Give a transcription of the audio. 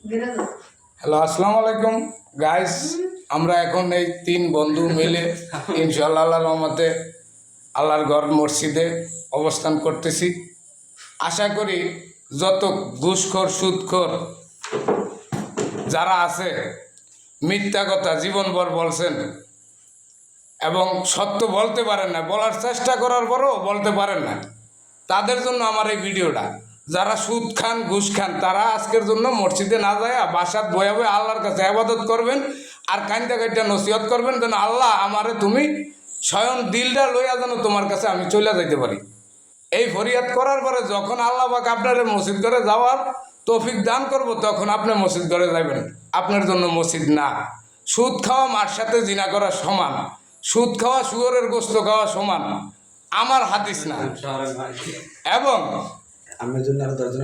Hello, আসসালামু আলাইকুম guys. আমরা এখন এই 3 বন্ধু মিলে ইনশাআল্লাহ আল্লাহর রহমতে আল্লাহর ঘর মসজিদে অবস্থান করতেছি। আশা করি যত ঘুষখোর সুদখোর যারা আছে, মিথ্যা কথা জীবনভর বলছেন এবং সত্য বলতে পারেন না, বলার চেষ্টা করার পরও বলতে পারেন না, তাদের জন্য আমার এই ভিডিওটা। যারা সুদ খান ঘুষ খান তারা আজকের জন্য মসজিদে না যায় বাসাত বয়ে বয়ে আল্লাহর কাছে ইবাদত করবেন আর কাইন্দা কাইটা নসিহত করবেন যেন আল্লাহ আমারে তুমি স্বয়ং দিলটা লইয়া যেন তোমার কাছে আমি চলে যাইতে পারি। এই ফরিয়াদ করার পরে যখন আল্লাহ পাক আপনার মসজিদ ঘরে যাওয়ার তৌফিক দান করব তখন আপনি মসজিদ ঘরে যাবেন। আপনার জন্য মসজিদ না। সুদ খাওয়া মার সাথে জিনা করা সমান, সুদ খাওয়া শুয়োরের গোস্ত খাওয়া সমান, আমার হাদিস না। এবং আমার জন্য আরো 10 জন